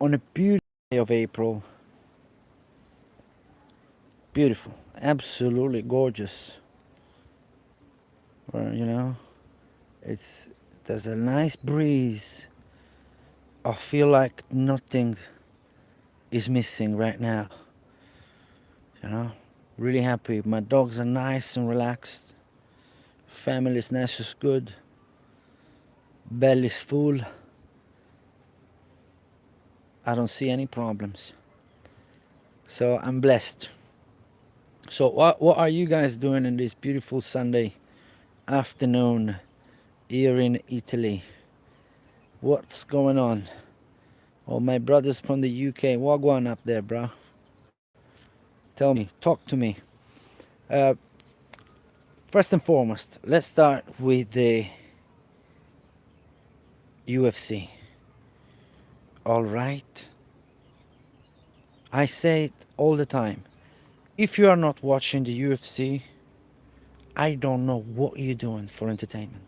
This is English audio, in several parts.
on a beautiful day of April. Beautiful, absolutely gorgeous. You know, it's there's a nice breeze. I feel like nothing is missing right now. You know, really happy. My dogs are nice and relaxed. Family's nice is good. Belly's full. I don't see any problems. So I'm blessed. So what are you guys doing in this beautiful Sunday afternoon here in Italy? What's going on? Oh, my brothers from the UK, wagwan up there, bro. Tell me, talk to me. Uh, First and foremost, let's start with the UFC. All right. I say it all the time. If you are not watching the UFC, I don't know what you're doing for entertainment.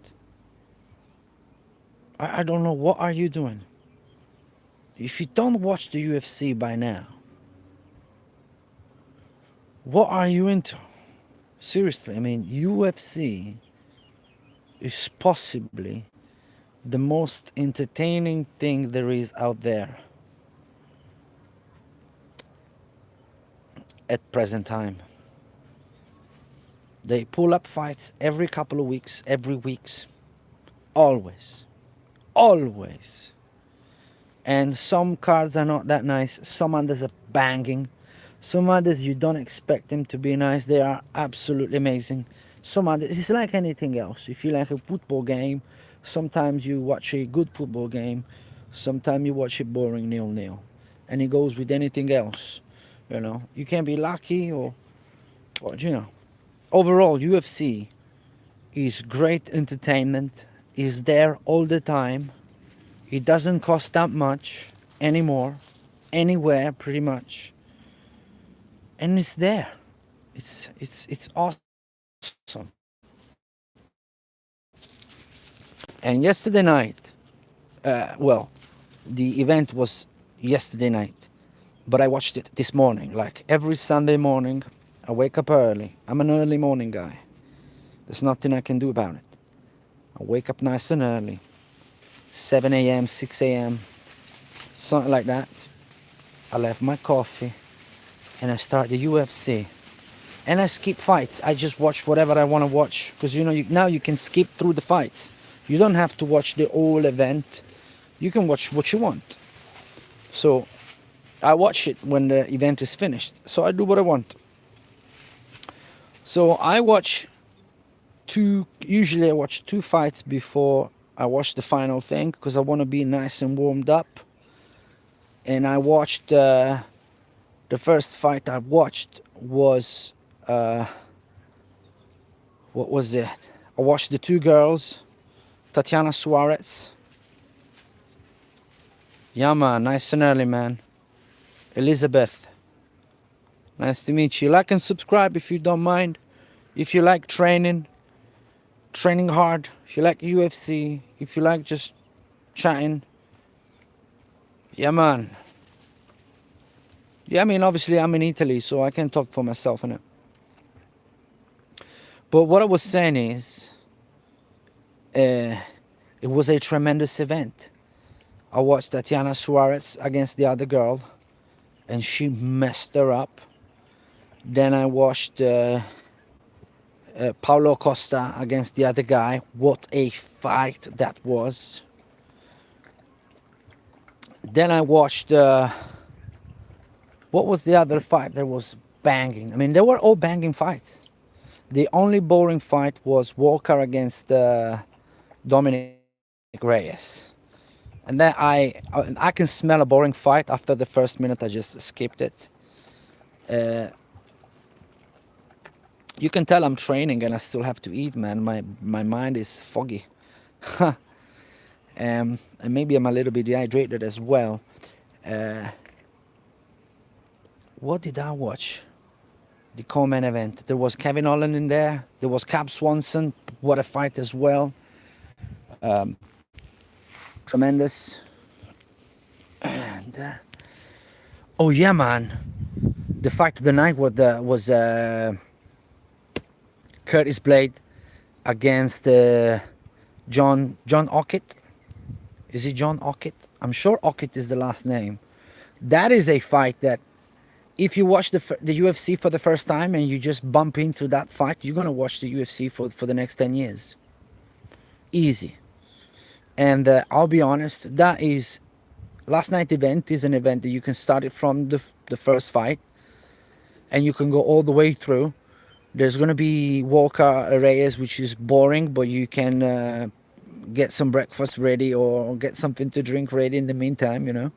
I don't know what are you doing. If you don't watch the UFC by now, what are you into? Seriously, I mean, UFC is possibly the most entertaining thing there is out there at present time. They pull up fights every couple of weeks, every weeks, always, always. And some cards are not that nice. Some others are banging. Some others you don't expect them to be nice. They are absolutely amazing. Some others, it's like anything else. If you like a football game, sometimes you watch a good football game. Sometimes you watch it boring 0-0. And it goes with anything else. You know, you can be lucky or you know. Overall, UFC is great entertainment. Is there all the time. It doesn't cost that much anymore, anywhere pretty much, and it's there. It's awesome. And yesterday night, well, the event was yesterday night, but I watched it this morning. Like every Sunday morning, I wake up early. I'm an early morning guy. There's nothing I can do about it. I wake up nice and early, 7 a.m., 6 a.m., something like that. I left my coffee and I start the UFC. And I skip fights. I just watch whatever I want to watch. Because you know, now you can skip through the fights. You don't have to watch the whole event. You can watch what you want. So I watch it when the event is finished. So I do what I want. So I watch usually I watch two fights before I watch the final thing. Because I want to be nice and warmed up. And I watched the first fight I watched was what was it? I watched the two girls, Tatiana Suarez. Yeah, man, nice and early, man. Elizabeth, nice to meet you. Like and subscribe if you don't mind. If you like training hard. If you like UFC, if you like just chatting. Yeah, man. Yeah, I mean, obviously I'm in Italy, so I can talk for myself, innit? But what I was saying is, it was a tremendous event. I watched Tatiana Suarez against the other girl, and she messed her up. Then I watched Paulo Costa against the other guy. What a fight that was. Then I watched, what was the other fight that was banging? I mean, they were all banging fights. The only boring fight was Walker against Dominic Reyes. And then I can smell a boring fight after the first minute. I just skipped it. You can tell I'm training and I still have to eat, man. My mind is foggy. And maybe I'm a little bit dehydrated as well. What did I watch? The co-main event. There was Kevin Holland in there. There was Cap Swanson. What a fight as well. Tremendous. And oh yeah, man, the fight of the night was Curtis Blade against John Ockett. Is it John Ockett? I'm sure Ockett is the last name. That is a fight that if you watch the UFC for the first time and you just bump into that fight, you're gonna watch the UFC for the next 10 years. Easy. And I'll be honest, that is last night event is an event that you can start it from the first fight and you can go all the way through. There's gonna be Walker Reyes, which is boring, but you can get some breakfast ready or get something to drink ready in the meantime, you know.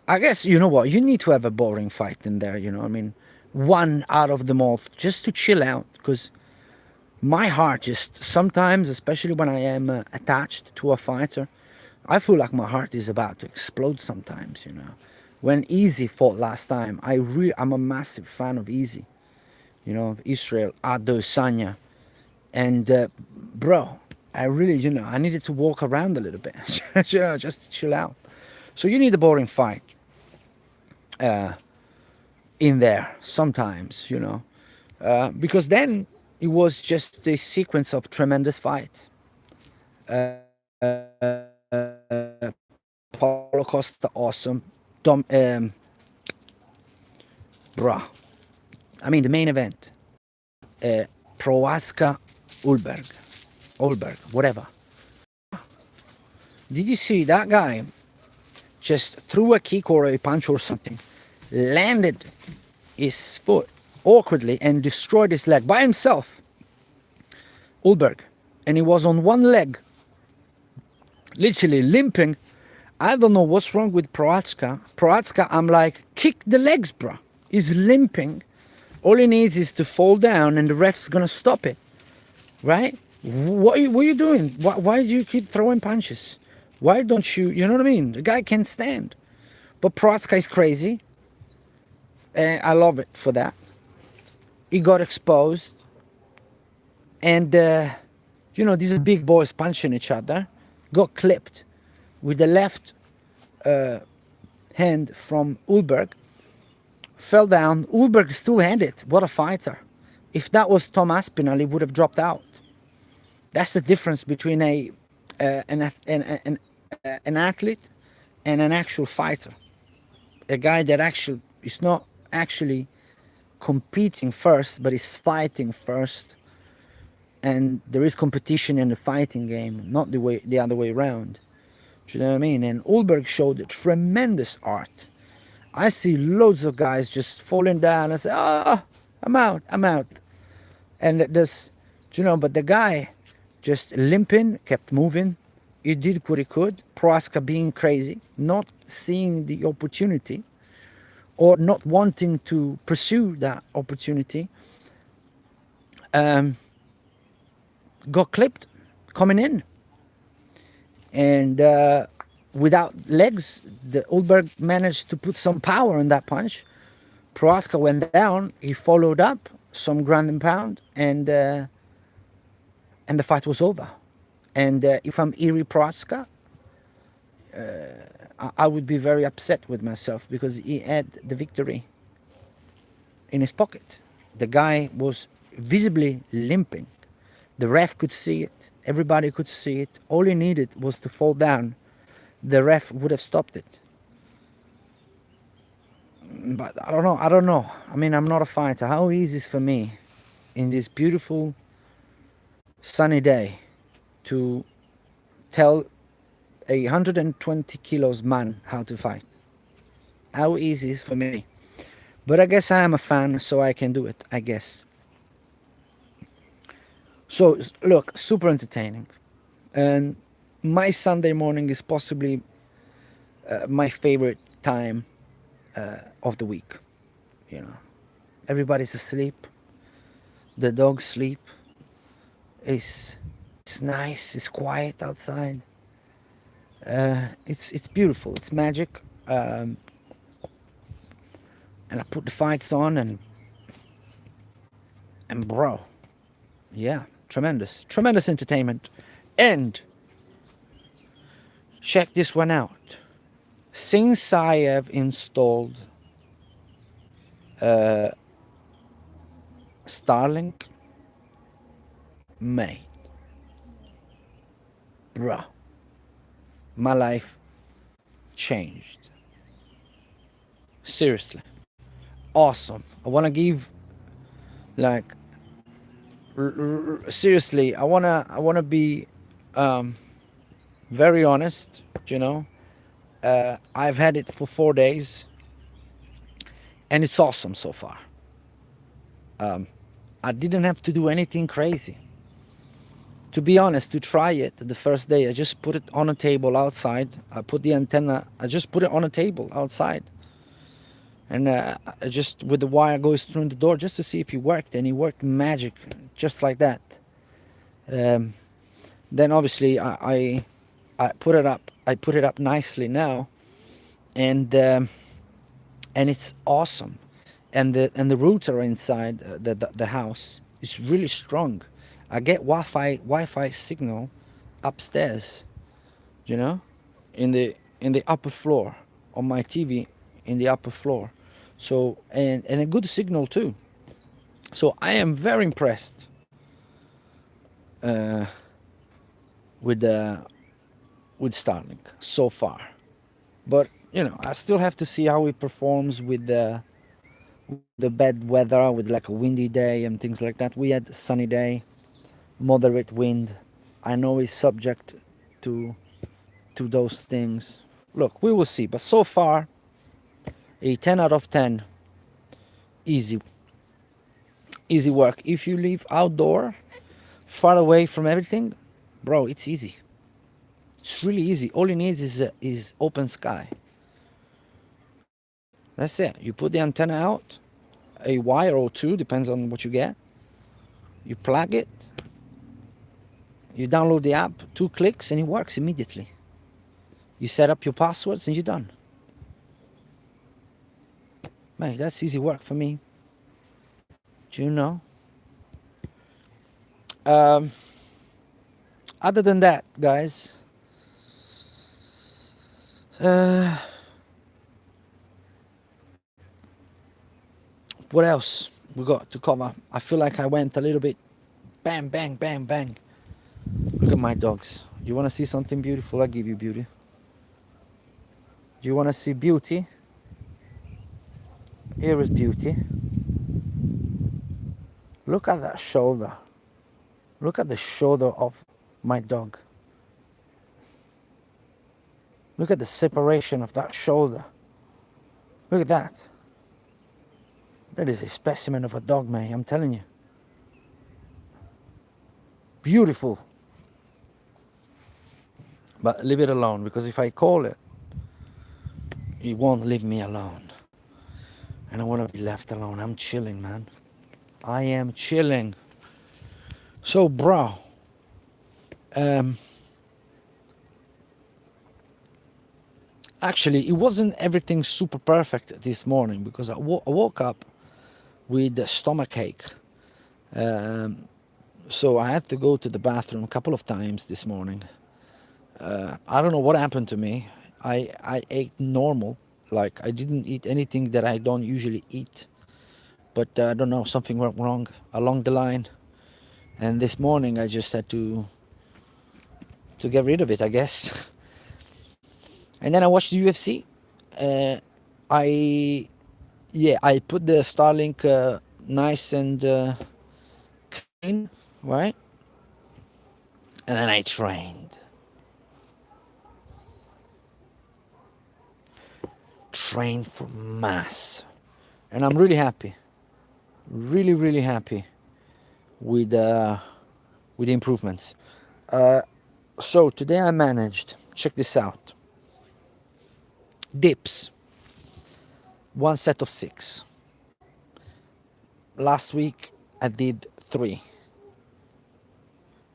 I guess, you know what, you need to have a boring fight in there, you know. I mean, one out of them all just to chill out, because my heart just sometimes, especially when I am attached to a fighter, I feel like my heart is about to explode sometimes, you know. When Easy fought last time, I'm a massive fan of Easy, you know, of Israel Adesanya. And bro, I really, you know, I needed to walk around a little bit, you know, just to chill out. So you need a boring fight in there sometimes, you know, because then it was just a sequence of tremendous fights. Paulo Costa, awesome. Bruh. I mean, the main event. Proaska Ulberg, whatever. Did you see that guy just threw a kick or a punch or something, landed his foot awkwardly and destroyed his leg by himself, Ulberg, and he was on one leg, literally limping. I don't know what's wrong with Proatska, I'm like, kick the legs, bro. He's limping. All he needs is to fall down and the ref's gonna stop it, right? What are you doing? Why do you keep throwing punches? Why don't you, you know what I mean? The guy can't stand. But Proatska is crazy, and I love it for that. He got exposed, and you know, these big boys punching each other, got clipped with the left hand from Ulberg, fell down. Ulberg still had it. What a fighter. If that was Tom Aspinall, he would have dropped out. That's the difference between an athlete and an actual fighter. A guy that actually is not actually competing first, but is fighting first. And there is competition in the fighting game, not the other way around. Do you know what I mean? And Ulberg showed tremendous art. I see loads of guys just falling down and say, "Oh, I'm out." And there's, you know, but the guy just limping, kept moving. He did what he could. Proaska being crazy, not seeing the opportunity or not wanting to pursue that opportunity, got clipped coming in. And without legs, the Ulberg managed to put some power in that punch. Proaska went down. He followed up some ground and pound, and the fight was over. And if I'm Iri Proaska, I would be very upset with myself because he had the victory in his pocket. The guy was visibly limping. The ref could see it. Everybody could see it. All he needed was to fall down. The ref would have stopped it. But I don't know. I mean, I'm not a fighter. How easy is it for me in this beautiful sunny day to tell a 120 kilos man how to fight? How easy is it for me? But I guess I am a fan, so I can do it, I guess. So look, super entertaining. And my Sunday morning is possibly my favorite time of the week. You know, everybody's asleep. The dogs sleep. It's nice. It's quiet outside. It's beautiful. It's magic. And I put the fights on, and bro, yeah, tremendous entertainment. And check this one out. Since I have installed Starlink, mate, bruh, my life changed. Seriously, awesome. I wanna give like seriously. I wanna be very honest. You know, I've had it for 4 days, and it's awesome so far. I didn't have to do anything crazy. To be honest, to try it the first day, I just put it on a table outside. I put the antenna, I just put it on a table outside. And I just, with the wire goes through the door just to see if it worked. And it worked magic, just like that. Um, then obviously I put it up. I put it up nicely now. And it's awesome. And the router inside the house is really strong. I get Wi-Fi signal upstairs, you know, in the upper floor on my TV in the upper floor. So and a good signal too. So I am very impressed uh, with with Starlink so far. But I still have to see how it performs with the bad weather, with like a windy day and things like that. We had a sunny day, moderate wind. I know it's subject to those things. Look, we will see. But so far, a 10 out of 10. Easy, easy work. If you live outdoor, far away from everything, bro, it's easy. It's really easy. All it needs is open sky. That's it. You put the antenna out, a wire or two, depends on what you get. You plug it, you download the app, 2 clicks, and it works immediately. You set up your passwords and you're done. Man, that's easy work for me. Do you know? Um, Other than that, guys, uh, what else we got to cover? I feel like I went a little bit bang, bang, bang, bang. Look at my dogs. You want to see something beautiful? I give you beauty. Do you want to see beauty? Here is beauty. Look at that shoulder. Look at the shoulder of my dog. Look at the separation of that shoulder. Look at that. That is a specimen of a dog, man, I'm telling you. Beautiful. But leave it alone, because if I call it, it won't leave me alone. And I want to be left alone. I'm chilling, man. I am chilling. So, bro, actually, it wasn't everything super perfect this morning, because I woke up with a stomach ache. So I had to go to the bathroom a couple of times this morning. I don't know what happened to me. I ate normal, like I didn't eat anything that I don't usually eat. But I don't know, something went wrong along the line. And this morning I just had to get rid of it, I guess. And then I watched the UFC. Uh, I I put the Starlink nice and clean, right? And then I trained for mass, and I'm really happy, really really happy with the improvements. So today I managed. Check this out. Dips, one set of 6. Last week I did 3,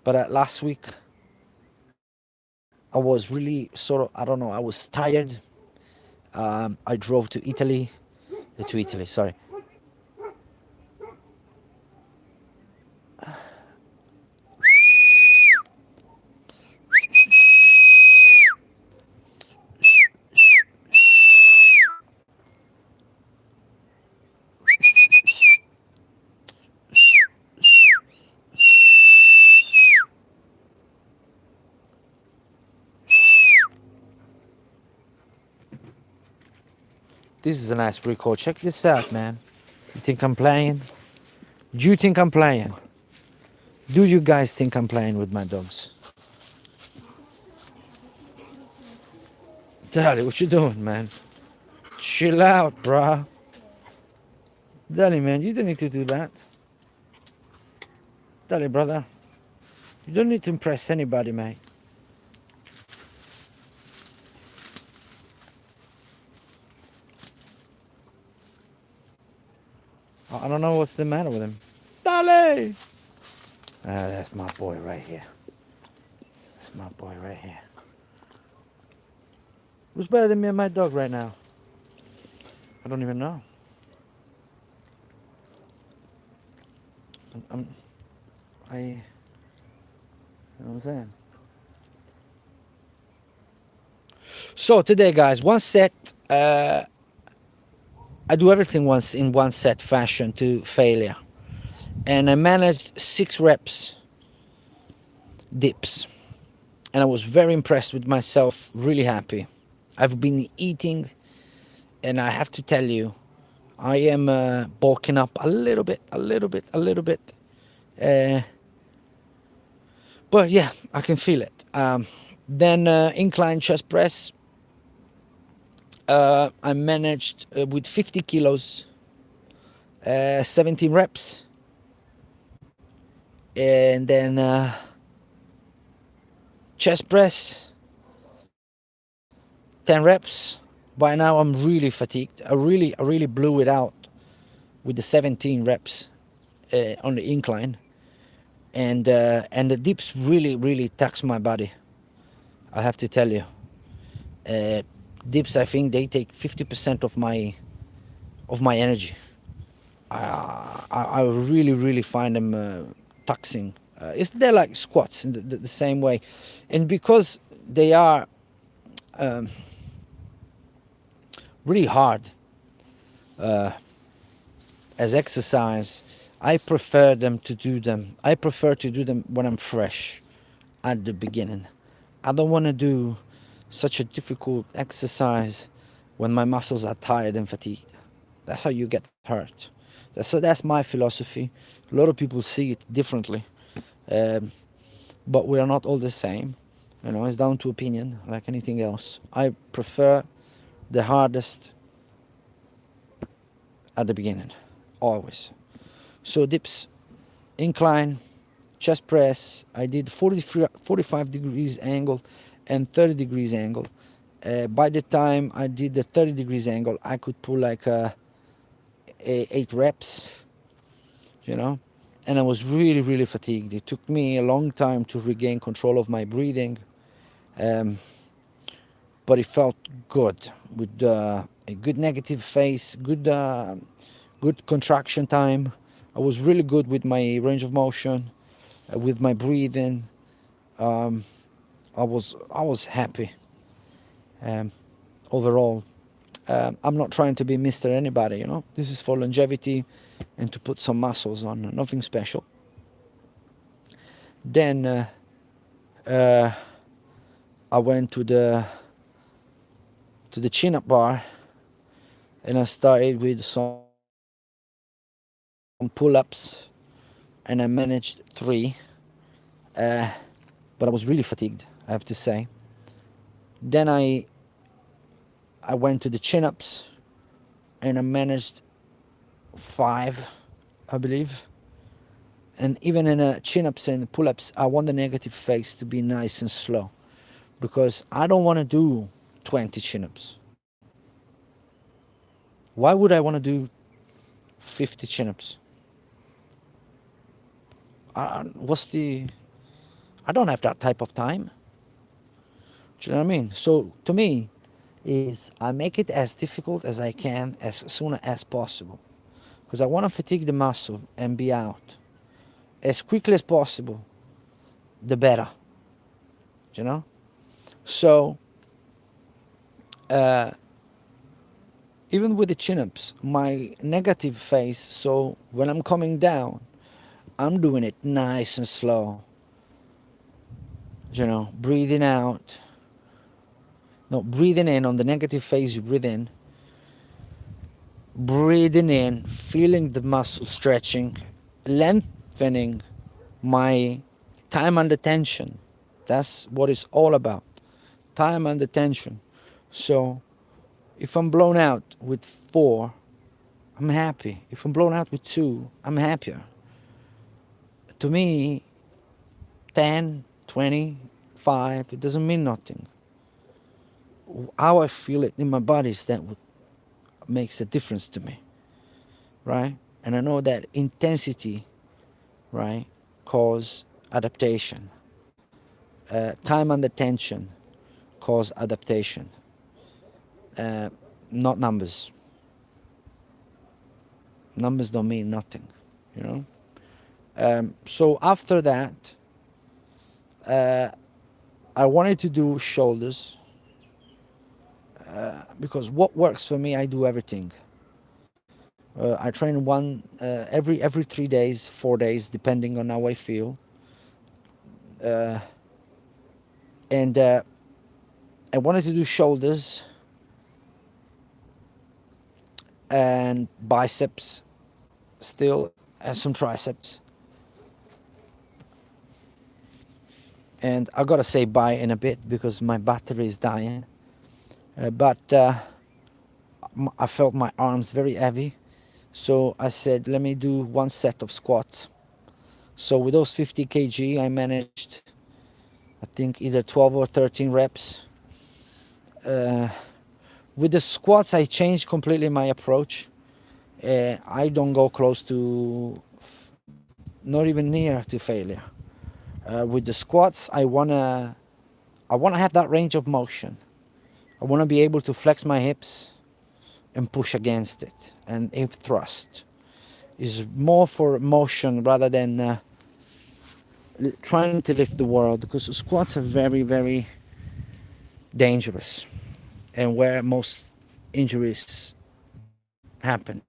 but last week I was really sort of, I don't know, I was tired. I drove to Italy, sorry. This is a nice record. Check this out, man. You think I'm playing? Do you think I'm playing? Do you guys think I'm playing with my dogs? Daddy, what you doing, man? Chill out, bruh. Daddy, man, you don't need to do that. Daddy, brother, you don't need to impress anybody, mate. I don't know what's the matter with him. Daddy! That's my boy right here. That's my boy right here. Who's better than me and my dog right now? I don't even know. You know what I'm saying? So today, guys, one set. I do everything once in one set fashion to failure, and I managed 6 reps dips, and I was very impressed with myself. Really happy. I've been eating, and I have to tell you, I am bulking up a little bit. But yeah, I can feel it. Then incline chest press. I managed with 50 kilos, 17 reps. And then chest press, 10 reps. By now I'm really fatigued. I really blew it out with the 17 reps on the incline. And the dips really tax my body. I have to tell you. Dips, I think they take 50% of my energy. I really find them taxing. They're like squats in the same way, and because they are really hard as exercise, I prefer to do them when I'm fresh at the beginning. I don't want to do such a difficult exercise when my muscles are tired and fatigued. That's how you get hurt. That's my philosophy. A lot of people see it differently, but we are not all the same. You know, it's down to opinion, like anything else. I prefer the hardest at the beginning, always. So dips, incline, chest press. I did 45 degrees angle and 30 degrees angle. By the time I did the 30 degrees angle, I could pull like 8 reps, you know, and I was really fatigued. It took me a long time to regain control of my breathing, but it felt good with a good negative phase, good contraction time. I was really good with my range of motion, with my breathing. I was happy overall. I'm not trying to be Mr. Anybody, you know. This is for longevity and to put some muscles on, nothing special. Then I went to the chin-up bar, and I started with some pull-ups, and I managed 3, but I was really fatigued, I have to say. Then I went to the chin-ups, and I managed 5, I believe. And even in chin-ups and pull-ups, I want the negative phase to be nice and slow, because I don't want to do 20 chin-ups. Why would I want to do 50 chin-ups? I don't have that type of time. Do you know what I mean? So to me, is I make it as difficult as I can, as soon as possible, because I want to fatigue the muscle and be out as quickly as possible. The better, you know. So even with the chin-ups, my negative phase. So when I'm coming down, I'm doing it nice and slow. You know, breathing out. No, breathing in on the negative phase, you breathe in. breathing in, feeling the muscle stretching, lengthening my time under tension. That's what it's all about. Time under tension. So if I'm blown out with 4, I'm happy. If I'm blown out with 2, I'm happier. To me, 10, 20, 5, it doesn't mean nothing. How I feel it in my body is that what makes a difference to me, right? And I know that intensity, right, cause adaptation. Time under tension cause adaptation. Uh, Not numbers. Numbers don't mean nothing, you know. So after that, uh, I wanted to do shoulders because what works for me, I do everything. I train every 3 days, 4 days, depending on how I feel, uh, and I wanted to do shoulders and biceps still, and some triceps. And I gotta say bye in a bit because my battery is dying. But I felt my arms very heavy, so I said, let me do one set of squats. So with those 50 kg, I managed, I think, either 12 or 13 reps. Uh, with the squats, I changed completely my approach. I don't go close to, not even near to failure. With the squats, I wanna have that range of motion. I wanna be able to flex my hips and push against it. And hip thrust is more for motion rather than trying to lift the world, because squats are very, very dangerous and where most injuries happen.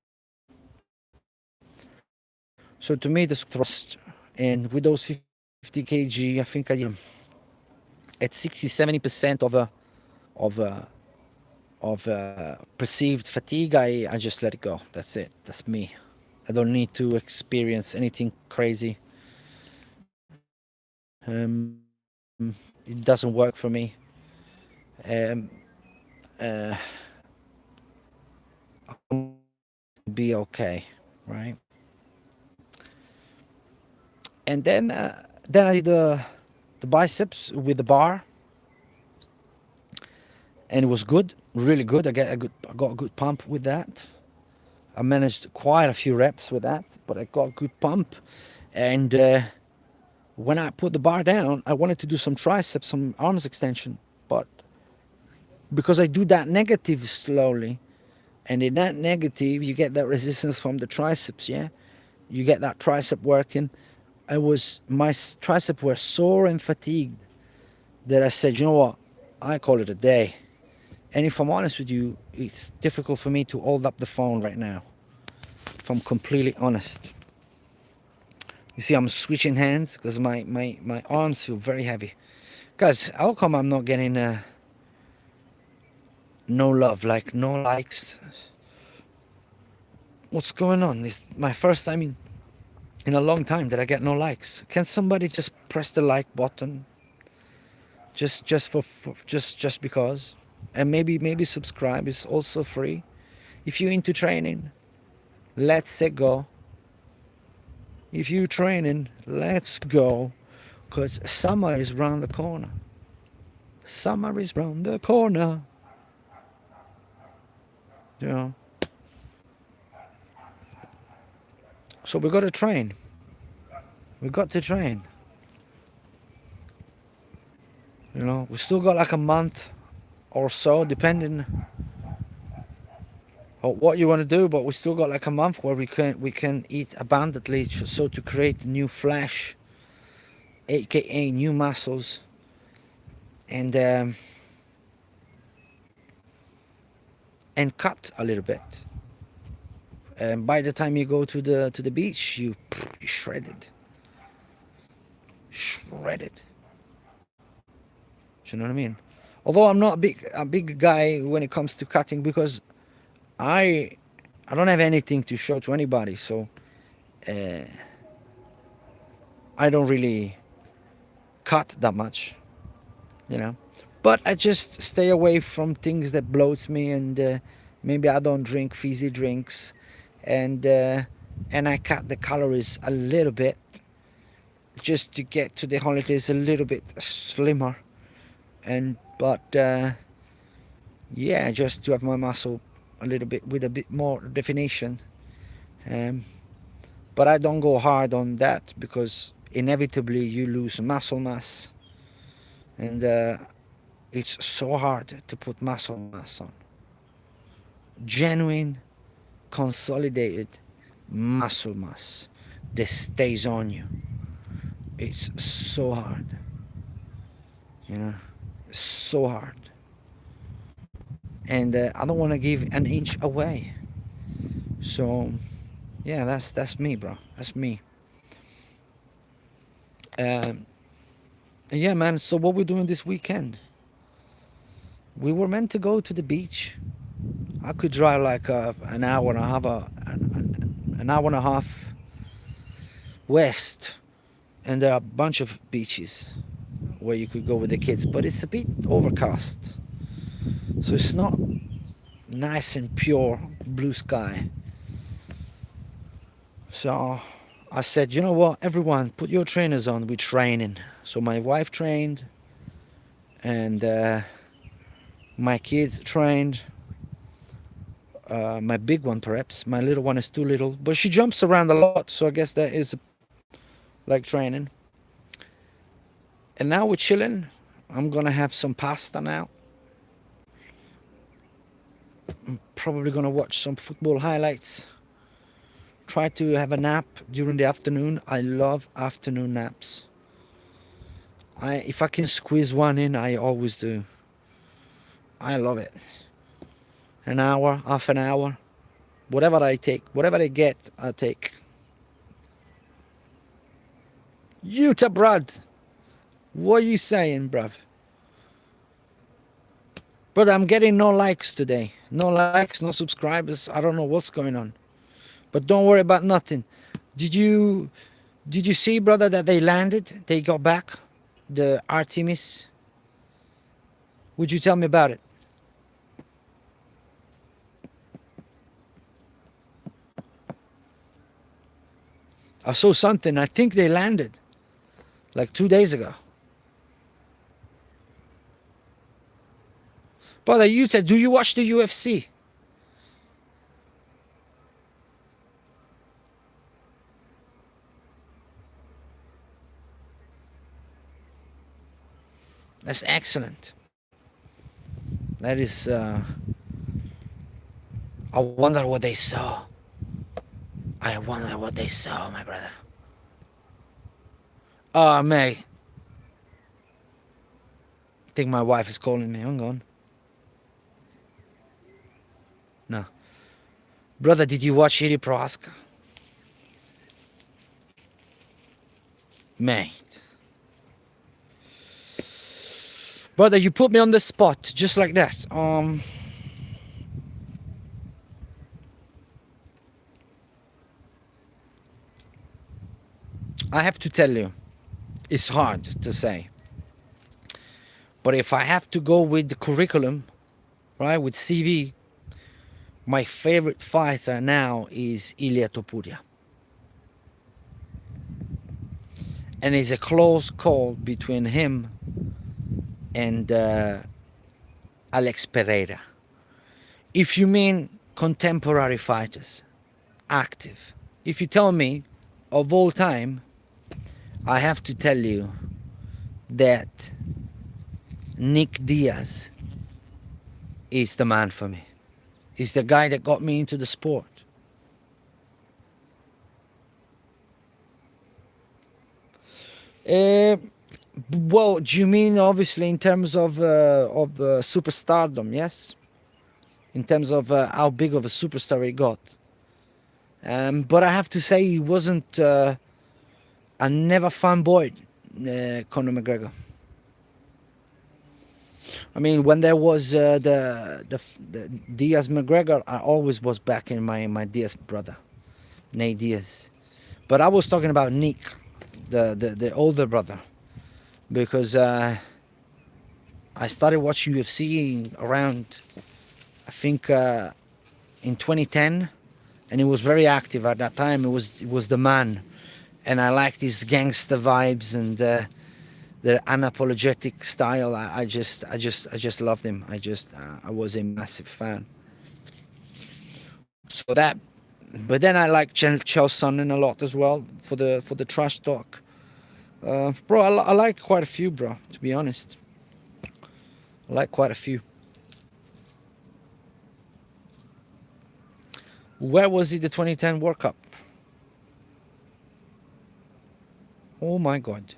So to me, the thrust, and with those 50 kg, I think I at 60-70% of perceived fatigue, I just let it go. That's it. That's me. I don't need to experience anything crazy. It doesn't work for me. Um, uh, I'll be okay, right? And then I did the biceps with the bar, and it was good, really good. I got a good pump with that. I managed quite a few reps with that, but I got a good pump. And when I put the bar down, I wanted to do some triceps, some arms extension, but because I do that negative slowly, and in that negative, you get that resistance from the triceps, yeah? You get that tricep working. My tricep were sore and fatigued that I said, you know what? I call it a day. And if I'm honest with you, it's difficult for me to hold up the phone right now, if I'm completely honest. You see, I'm switching hands because my arms feel very heavy. Guys, how come I'm not getting no love, like no likes? What's going on? It's my first time in a long time that I get no likes. Can somebody just press the like button? Just because? And maybe subscribe is also free. If you're into training, let's go. If you're training, let's go. Because summer is round the corner. Summer is round the corner. You know. So we got to train. We got to train. You know, we still got like a month or so, depending on what you want to do. But we still got like a month where we can eat abundantly, so to create new flesh, aka new muscles, and cut a little bit. And by the time you go to the beach, you're shredded. Shredded. Do you know what I mean? Although I'm not a big guy when it comes to cutting, because I I don't have anything to show to anybody, so uh, I don't really cut that much, you know. But I just stay away from things that bloats me, and maybe I don't drink fizzy drinks, and I cut the calories a little bit just to get to the holidays a little bit slimmer, and but yeah, just to have my muscle a little bit with a bit more definition. Um, but I don't go hard on that because inevitably you lose muscle mass, and it's so hard to put muscle mass on. Genuine, consolidated muscle mass that stays on you. It's so hard, you know, so hard. And I don't want to give an inch away. So yeah, that's me, bro. That's me. Um, yeah, man. So what we doing this weekend? We were meant to go to the beach. I could drive like an hour and a half, an hour and a half west, and there are a bunch of beaches where you could go with the kids, but it's a bit overcast, so it's not nice and pure blue sky. So I said, you know what, everyone, put your trainers on. We're training. So my wife trained, and my kids trained. My big one, perhaps. My little one is too little, but she jumps around a lot, so I guess that is like training. And now we're chilling. I'm gonna have some pasta now. I'm probably gonna watch some football highlights. Try to have a nap during the afternoon. I love afternoon naps. If I can squeeze one in, I always do. I love it. An hour, half an hour, whatever I take, whatever I get, I take. Utah, bruv. What are you saying, bruv? But I'm getting no likes today. No likes, no subscribers. I don't know what's going on. But don't worry about nothing. Did you see, brother, that they landed? They got back? The Artemis? Would you tell me about it? I saw something. I think they landed like 2 days ago. Brother, you said, do you watch the UFC? That's excellent. That is, I wonder what they saw. I wonder what they saw, my brother. Oh, mate. I think my wife is calling me. Hang on. No. Brother, did you watch Iri Prohaska? Mate. Brother, you put me on the spot just like that. I have to tell you, it's hard to say. But if I have to go with the curriculum, right, with CV, my favorite fighter now is Ilia Topuria. And it's a close call between him and Alex Pereira. If you mean contemporary fighters, active. If you tell me of all time, I have to tell you that Nick Diaz is the man for me. He's the guy that got me into the sport. Well, do you mean obviously in terms of superstardom? Yes, in terms of how big of a superstar he got. But I have to say he wasn't a never fanboyed Conor McGregor. I mean, when there was the Diaz McGregor, I always was backing my Diaz brother, Nate Diaz. But I was talking about Nick, the older brother, because I started watching UFC around, I think, in 2010, and he was very active at that time. It was the man, and I liked his gangster vibes and the unapologetic style. I just loved him. I was a massive fan. So that, but then I like Chael Sonnen a lot as well for the trash talk. Bro, I like quite a few, bro. To be honest, I like quite a few. Where was it? The 2010 World Cup. Oh my God.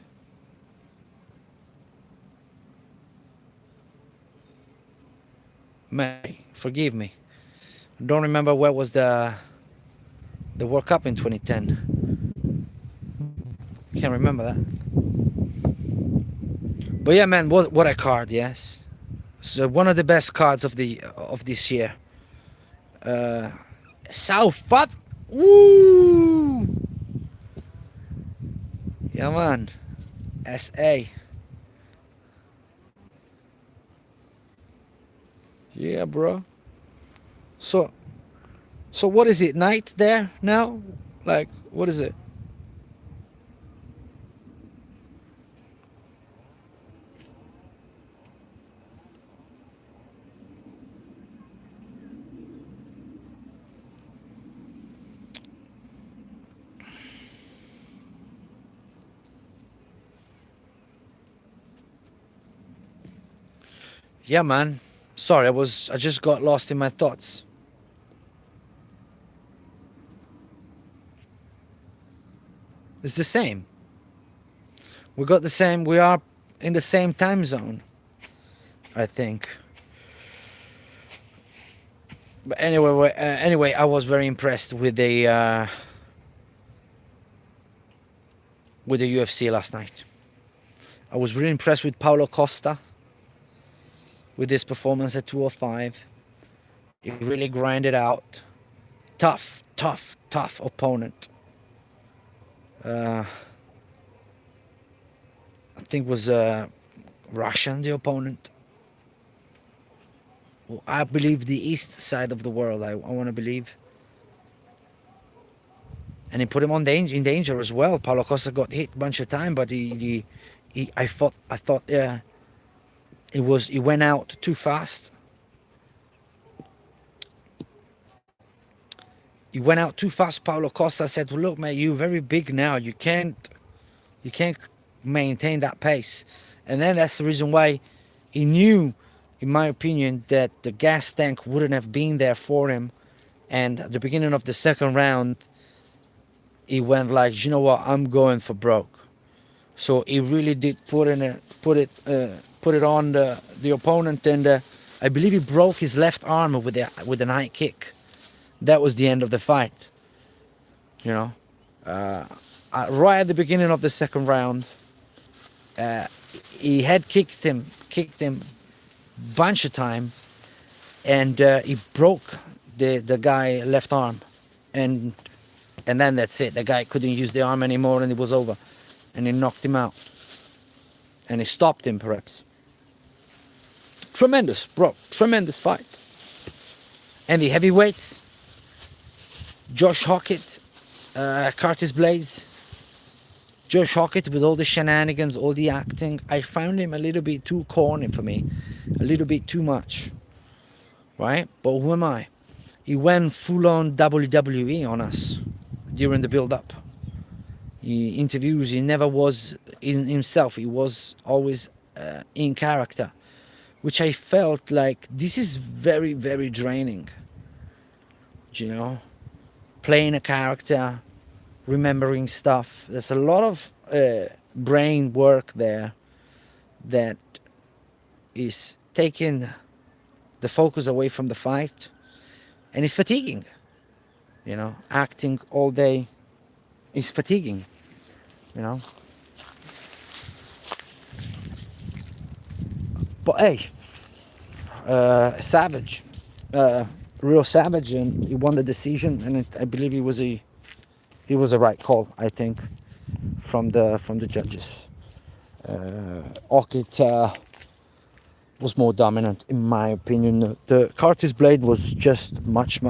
May forgive me. I don't remember where was the World Cup in 2010. Can't remember that. But yeah, man, what a card, yes. So one of the best cards of this year. Uh, South. Woo! Yeah, man. SA. Yeah, bro. So so what is it? Night there now? Like what is it? Yeah, man. Sorry, I just got lost in my thoughts. It's the same. We got the same. We are in the same time zone, I think. But anyway, I was very impressed with the UFC last night. I was really impressed with Paulo Costa with his performance at 205. He really grinded out. Tough opponent. Uh, I think was Russian, the opponent. Well, I believe the east side of the world. I want to believe, and he put him in danger as well. Paulo Costa got hit a bunch of time, but I thought he went out too fast. He went out too fast. Paulo Costa said, well, "Look, mate, you're very big now. You can't maintain that pace." And then that's the reason why he knew, in my opinion, that the gas tank wouldn't have been there for him. And at the beginning of the second round, he went like, you know what, I'm going for broke. So he really did put it on the opponent, and I believe he broke his left arm with an high kick. That was the end of the fight. You know, right at the beginning of the second round, uh, he had kicked him bunch of time, and he broke the guy left arm, and then that's it. The guy couldn't use the arm anymore, and it was over, and he knocked him out, and he stopped him perhaps. Tremendous, bro, tremendous fight. And the heavyweights, Josh Hockett, Curtis Blades. Josh Hockett with all the shenanigans, all the acting, I found him a little bit too corny for me, a little bit too much, right? But who am I? He went full-on WWE on us during the build-up. He interviews, he never was in himself, he was always in character, which I felt like this is very, very draining, you know? Playing a character, remembering stuff. There's a lot of brain work there that is taking the focus away from the fight, and it's fatiguing. You know, acting all day is fatiguing. You know, but hey, savage, uh, real savage, and he won the decision. And I believe it was a right call. I think from the judges. Orchid was more dominant, in my opinion. The Curtis Blade was just much